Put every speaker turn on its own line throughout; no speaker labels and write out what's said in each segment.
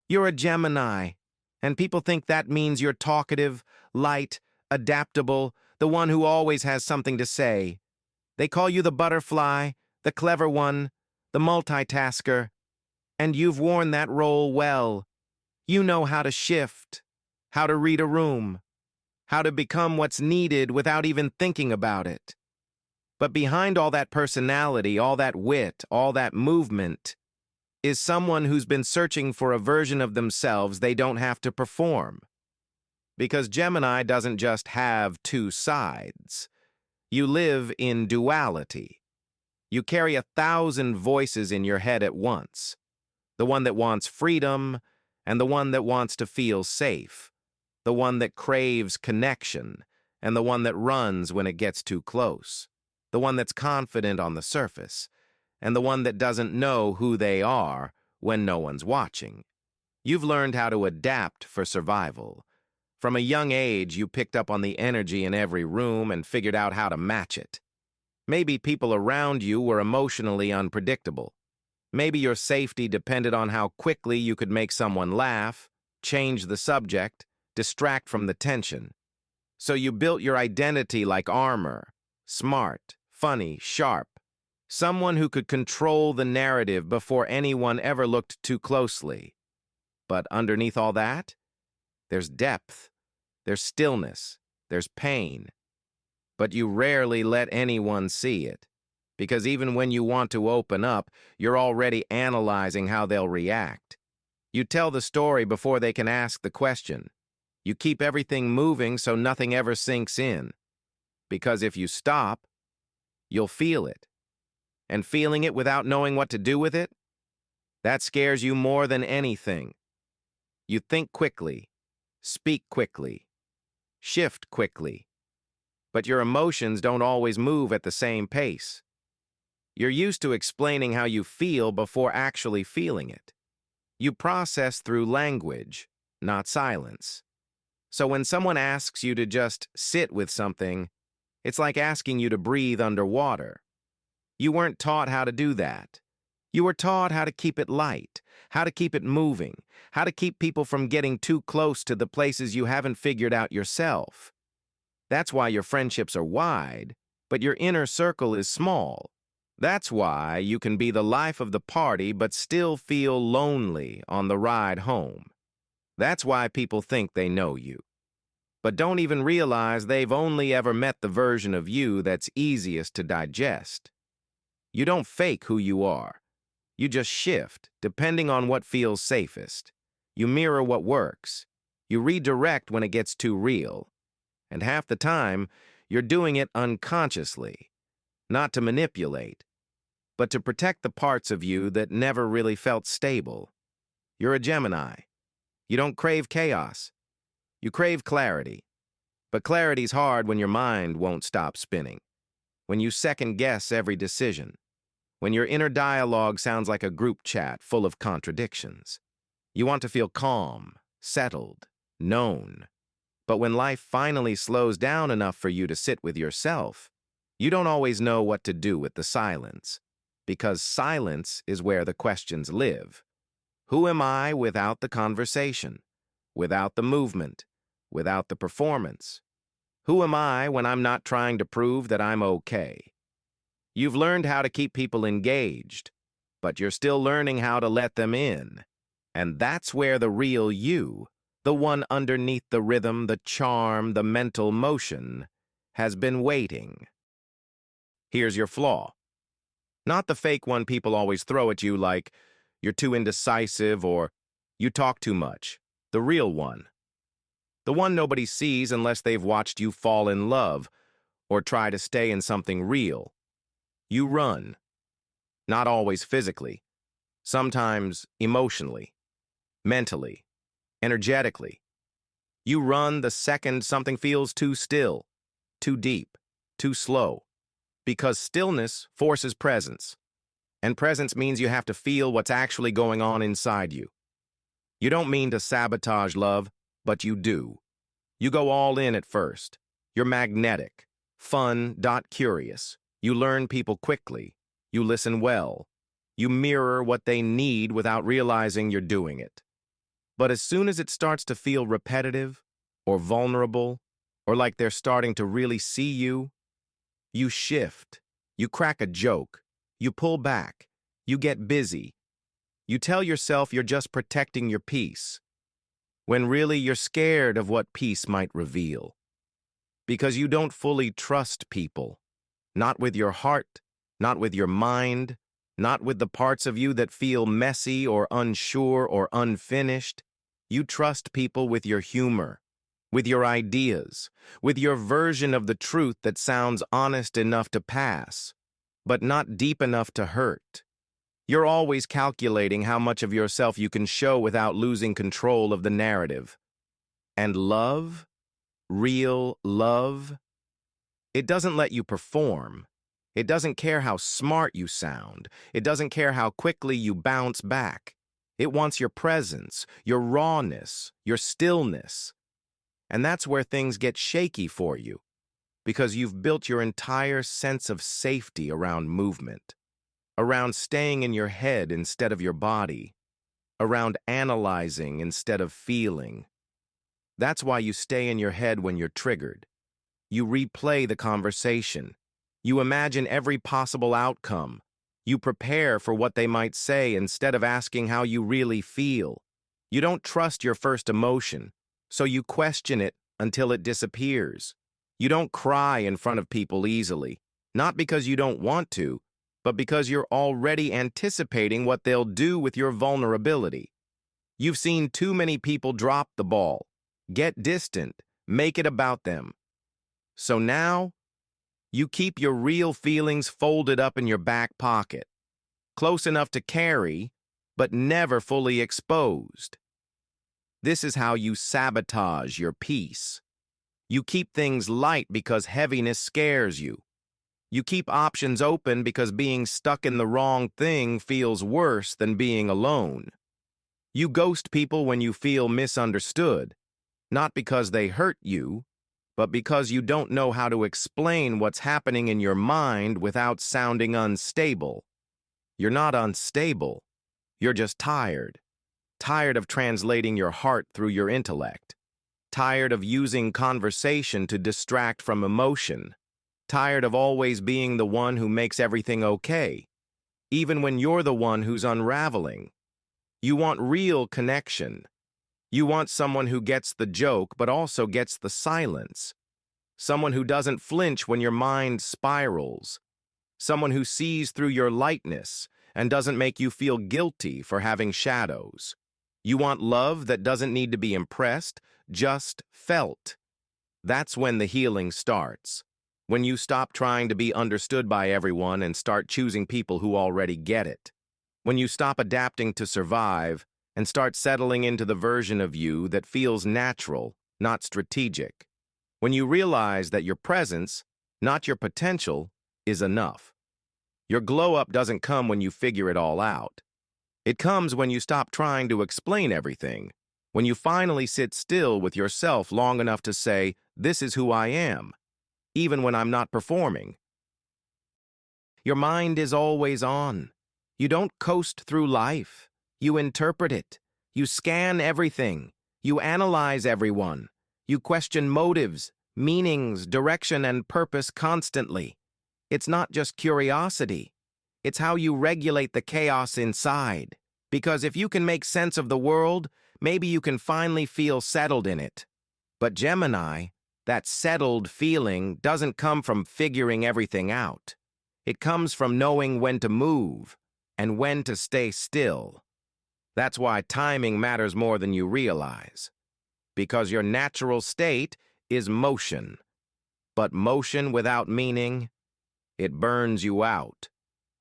You're a Gemini, and people think that means you're talkative, light, adaptable, the one who always has something to say. They call you the butterfly, the clever one, the multitasker, and you've worn that role well. You know how to shift, how to read a room, how to become what's needed without even thinking about it. But behind all that personality, all that wit, all that movement, is someone who's been searching for a version of themselves they don't have to perform. Because Gemini doesn't just have two sides. You live in duality. You carry 1,000 voices in your head at once. The one that wants freedom, and the one that wants to feel safe. The one that craves connection, and the one that runs when it gets too close. The one that's confident on the surface, and the one that doesn't know who they are when no one's watching. You've learned how to adapt for survival. From a young age, you picked up on the energy in every room and figured out how to match it. Maybe people around you were emotionally unpredictable. Maybe your safety depended on how quickly you could make someone laugh, change the subject, distract from the tension. So you built your identity like armor, smart, funny, sharp, someone who could control the narrative before anyone ever looked too closely. But underneath all that, there's depth, there's stillness, there's pain. But you rarely let anyone see it, because even when you want to open up, you're already analyzing how they'll react. You tell the story before they can ask the question. You keep everything moving so nothing ever sinks in. Because if you stop, you'll feel it. And feeling it without knowing what to do with it, that scares you more than anything. You think quickly, speak quickly, shift quickly. But your emotions don't always move at the same pace. You're used to explaining how you feel before actually feeling it. You process through language, not silence. So when someone asks you to just sit with something, it's like asking you to breathe underwater. You weren't taught how to do that. You were taught how to keep it light, how to keep it moving, how to keep people from getting too close to the places you haven't figured out yourself. That's why your friendships are wide, but your inner circle is small. That's why you can be the life of the party but still feel lonely on the ride home. That's why people think they know you, but don't even realize they've only ever met the version of you that's easiest to digest. You don't fake who you are. You just shift, depending on what feels safest. You mirror what works. You redirect when it gets too real. And half the time, you're doing it unconsciously, not to manipulate, but to protect the parts of you that never really felt stable. You're a Gemini. You don't crave chaos. You crave clarity. But clarity's hard when your mind won't stop spinning, when you second-guess every decision, when your inner dialogue sounds like a group chat full of contradictions. You want to feel calm, settled, known. But when life finally slows down enough for you to sit with yourself, you don't always know what to do with the silence, because silence is where the questions live. Who am I without the conversation, without the movement, without the performance? Who am I when I'm not trying to prove that I'm okay? You've learned how to keep people engaged, but you're still learning how to let them in. And that's where the real you, the one underneath the rhythm, the charm, the mental motion, has been waiting. Here's your flaw. Not the fake one people always throw at you like, you're too indecisive or you talk too much. The real one. The one nobody sees unless they've watched you fall in love or try to stay in something real. You run. Not always physically. Sometimes emotionally, mentally, energetically. You run the second something feels too still, too deep, too slow. Because stillness forces presence. And presence means you have to feel what's actually going on inside you. You don't mean to sabotage love, but you do. You go all in at first. You're magnetic, fun, curious. You learn people quickly. You listen well. You mirror what they need without realizing you're doing it. But as soon as it starts to feel repetitive or vulnerable or like they're starting to really see you, you shift. You crack a joke. You pull back. You get busy. You tell yourself you're just protecting your peace, when really you're scared of what peace might reveal. Because you don't fully trust people. Not with your heart, not with your mind, not with the parts of you that feel messy or unsure or unfinished. You trust people with your humor, with your ideas, with your version of the truth that sounds honest enough to pass, but not deep enough to hurt. You're always calculating how much of yourself you can show without losing control of the narrative. And love, real love, it doesn't let you perform. It doesn't care how smart you sound. It doesn't care how quickly you bounce back. It wants your presence, your rawness, your stillness. And that's where things get shaky for you, because you've built your entire sense of safety around movement, around staying in your head instead of your body, around analyzing instead of feeling. That's why you stay in your head when you're triggered. You replay the conversation. You imagine every possible outcome. You prepare for what they might say instead of asking how you really feel. You don't trust your first emotion, so you question it until it disappears. You don't cry in front of people easily, not because you don't want to, but because you're already anticipating what they'll do with your vulnerability. You've seen too many people drop the ball, get distant, make it about them. So now, you keep your real feelings folded up in your back pocket, close enough to carry, but never fully exposed. This is how you sabotage your peace. You keep things light because heaviness scares you. You keep options open because being stuck in the wrong thing feels worse than being alone. You ghost people when you feel misunderstood, not because they hurt you, but because you don't know how to explain what's happening in your mind without sounding unstable. You're not unstable. You're just tired. Tired of translating your heart through your intellect. Tired of using conversation to distract from emotion. Tired of always being the one who makes everything okay, even when you're the one who's unraveling. You want real connection. You want someone who gets the joke but also gets the silence. Someone who doesn't flinch when your mind spirals. Someone who sees through your lightness and doesn't make you feel guilty for having shadows. You want love that doesn't need to be impressed, just felt. That's when the healing starts. When you stop trying to be understood by everyone and start choosing people who already get it. When you stop adapting to survive and start settling into the version of you that feels natural, not strategic. When you realize that your presence, not your potential, is enough. Your glow-up doesn't come when you figure it all out. It comes when you stop trying to explain everything, when you finally sit still with yourself long enough to say, "This is who I am," even when I'm not performing. Your mind is always on. You don't coast through life. You interpret it. You scan everything. You analyze everyone. You question motives, meanings, direction, and purpose constantly. It's not just curiosity. It's how you regulate the chaos inside. Because if you can make sense of the world, maybe you can finally feel settled in it. But Gemini, that settled feeling doesn't come from figuring everything out. It comes from knowing when to move and when to stay still. That's why timing matters more than you realize. Because your natural state is motion. But motion without meaning, it burns you out,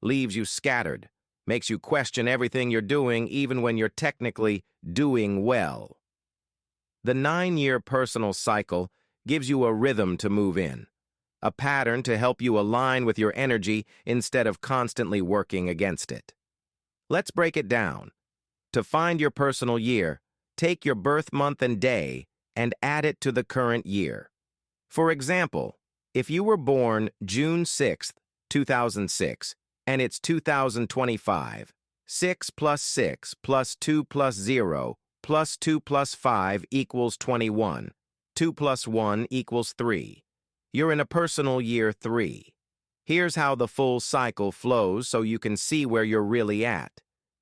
leaves you scattered, makes you question everything you're doing even when you're technically doing well. The 9-year personal cycle gives you a rhythm to move in, a pattern to help you align with your energy instead of constantly working against it. Let's break it down. To find your personal year, take your birth month and day and add it to the current year. For example, if you were born June 6, 2006, and it's 2025, 6 plus 6 plus 2 plus 0 Plus 2 plus 5 equals 21. 2 plus 1 equals 3. You're in a personal year 3. Here's how the full cycle flows so you can see where you're really at.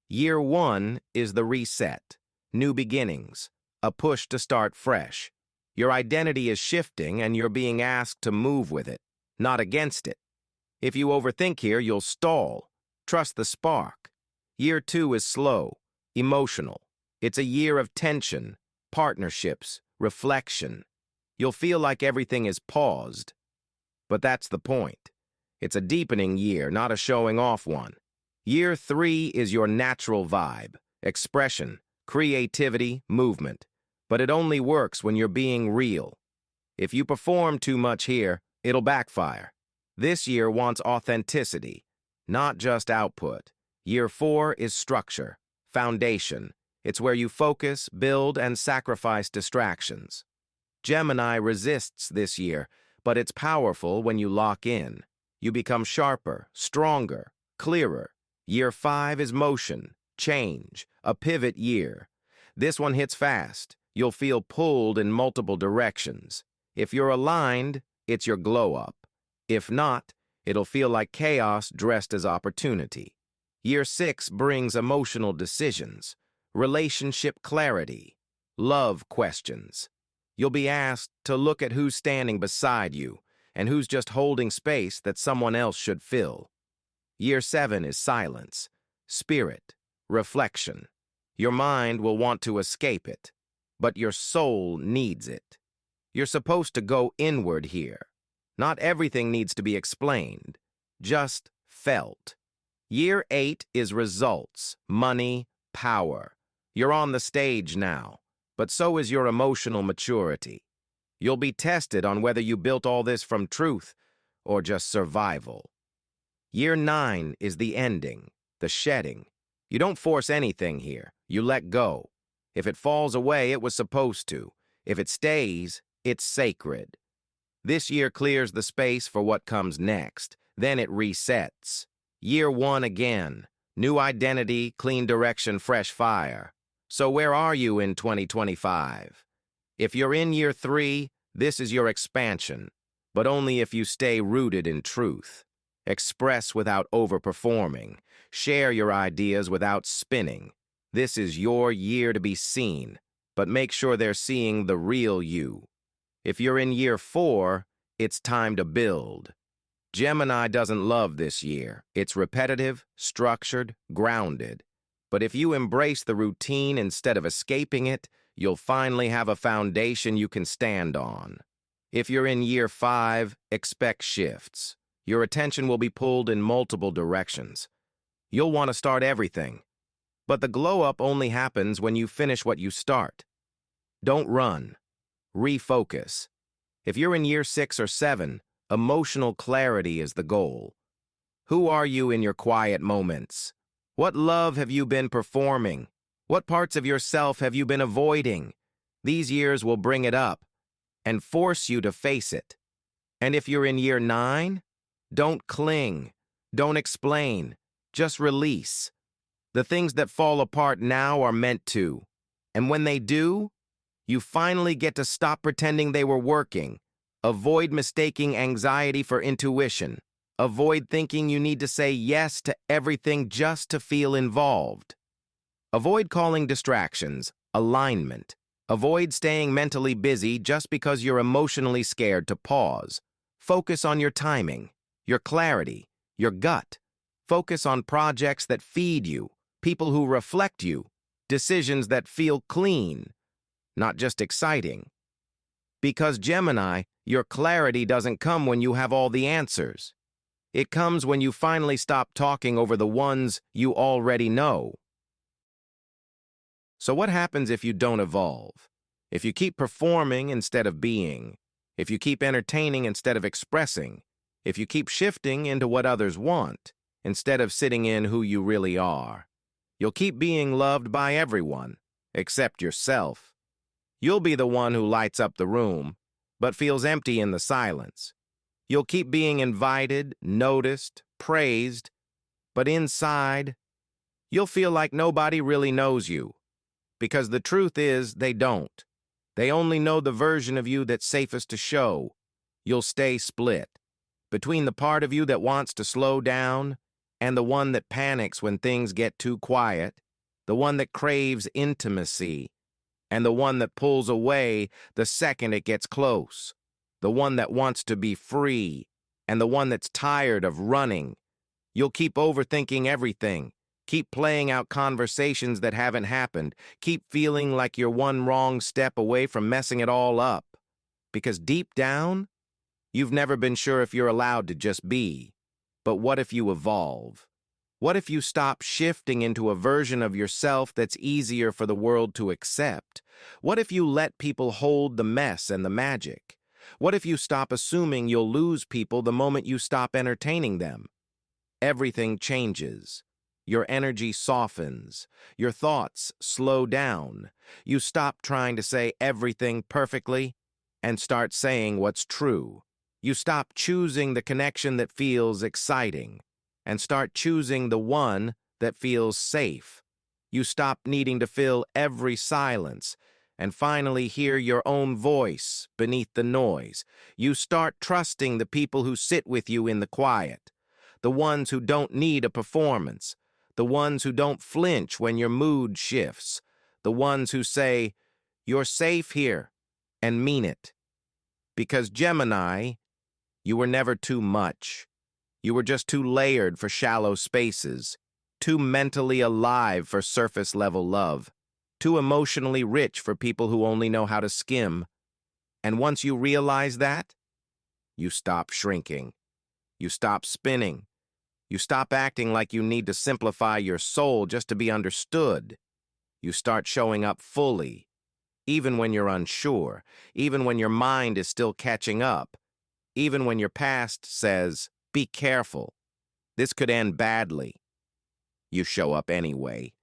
Year 1 is the reset, new beginnings, a push to start fresh. Your identity is shifting and you're being asked to move with it, not against it. If you overthink here, you'll stall. Trust the spark. Year 2 is slow, emotional. It's a year of tension, partnerships, reflection. You'll feel like everything is paused. But that's the point. It's a deepening year, not a showing off one. Year 3 is your natural vibe, expression, creativity, movement. But it only works when you're being real. If you perform too much here, it'll backfire. This year wants authenticity, not just output. Year 4 is structure, foundation. It's where you focus, build, and sacrifice distractions. Gemini resists this year, but it's powerful when you lock in. You become sharper, stronger, clearer. Year 5 is motion, change, a pivot year. This one hits fast. You'll feel pulled in multiple directions. If you're aligned, it's your glow-up. If not, it'll feel like chaos dressed as opportunity. Year 6 brings emotional decisions, relationship clarity, love questions. You'll be asked to look at who's standing beside you and who's just holding space that someone else should fill. Year 7 is silence, spirit, reflection. Your mind will want to escape it, but your soul needs it. You're supposed to go inward here. Not everything needs to be explained, just felt. Year 8 is results, money, power. You're on the stage now, but so is your emotional maturity. You'll be tested on whether you built all this from truth or just survival. Year 9 is the ending, the shedding. You don't force anything here. You let go. If it falls away, it was supposed to. If it stays, it's sacred. This year clears the space for what comes next. Then it resets. Year 1 again. New identity, clean direction, fresh fire. So where are you in 2025? If you're in year 3, this is your expansion, but only if you stay rooted in truth. Express without overperforming. Share your ideas without spinning. This is your year to be seen, but make sure they're seeing the real you. If you're in year 4, it's time to build. Gemini doesn't love this year. It's repetitive, structured, grounded. But if you embrace the routine instead of escaping it, you'll finally have a foundation you can stand on. If you're in year 5, expect shifts. Your attention will be pulled in multiple directions. You'll want to start everything. But the glow-up only happens when you finish what you start. Don't run. Refocus. If you're in year 6 or 7, emotional clarity is the goal. Who are you in your quiet moments? What love have you been performing? What parts of yourself have you been avoiding? These years will bring it up and force you to face it. And if you're in year 9, don't cling. Don't explain. Just release. The things that fall apart now are meant to. And when they do, you finally get to stop pretending they were working. Avoid mistaking anxiety for intuition. Avoid thinking you need to say yes to everything just to feel involved. Avoid calling distractions alignment. Avoid staying mentally busy just because you're emotionally scared to pause. Focus on your timing, your clarity, your gut. Focus on projects that feed you, people who reflect you, decisions that feel clean, not just exciting. Because Gemini, your clarity doesn't come when you have all the answers. It comes when you finally stop talking over the ones you already know. So what happens if you don't evolve? If you keep performing instead of being? If you keep entertaining instead of expressing? If you keep shifting into what others want instead of sitting in who you really are? You'll keep being loved by everyone, except yourself. You'll be the one who lights up the room, but feels empty in the silence. You'll keep being invited, noticed, praised, but inside, you'll feel like nobody really knows you. Because the truth is, they don't. They only know the version of you that's safest to show. You'll stay split between the part of you that wants to slow down and the one that panics when things get too quiet, the one that craves intimacy, and the one that pulls away the second it gets close, the one that wants to be free, and the one that's tired of running. You'll keep overthinking everything, keep playing out conversations that haven't happened, keep feeling like you're one wrong step away from messing it all up. Because deep down, you've never been sure if you're allowed to just be. But what if you evolve? What if you stop shifting into a version of yourself that's easier for the world to accept? What if you let people hold the mess and the magic? What if you stop assuming you'll lose people the moment you stop entertaining them? Everything changes. Your energy softens. Your thoughts slow down. You stop trying to say everything perfectly and start saying what's true. You stop choosing the connection that feels exciting and start choosing the one that feels safe. You stop needing to fill every silence and finally hear your own voice beneath the noise. You start trusting the people who sit with you in the quiet, the ones who don't need a performance, the ones who don't flinch when your mood shifts, the ones who say, "You're safe here," and mean it. Because Gemini, you were never too much. You were just too layered for shallow spaces, too mentally alive for surface-level love, too emotionally rich for people who only know how to skim. And once you realize that, you stop shrinking. You stop spinning. You stop acting like you need to simplify your soul just to be understood. You start showing up fully, even when you're unsure, even when your mind is still catching up, even when your past says, "Be careful. This could end badly." You show up anyway.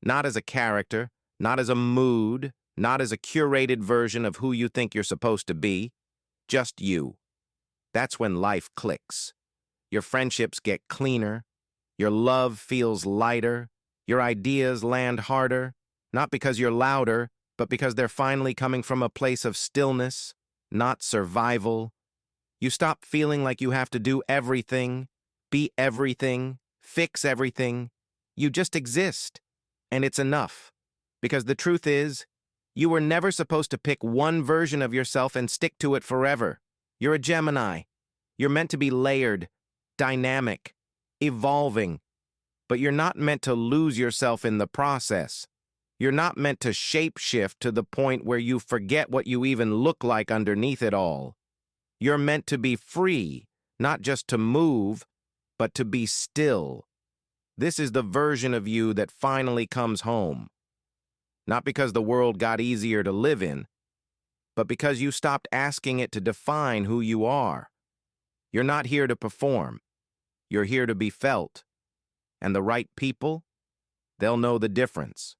Not as a character, not as a mood, not as a curated version of who you think you're supposed to be. Just you. That's when life clicks. Your friendships get cleaner. Your love feels lighter. Your ideas land harder. Not because you're louder, but because they're finally coming from a place of stillness, not survival. You stop feeling like you have to do everything, be everything, fix everything. You just exist, and it's enough. Because the truth is, you were never supposed to pick one version of yourself and stick to it forever. You're a Gemini. You're meant to be layered, dynamic, evolving. But you're not meant to lose yourself in the process. You're not meant to shape-shift to the point where you forget what you even look like underneath it all. You're meant to be free, not just to move, but to be still. This is the version of you that finally comes home. Not because the world got easier to live in, but because you stopped asking it to define who you are. You're not here to perform. You're here to be felt. And the right people, they'll know the difference.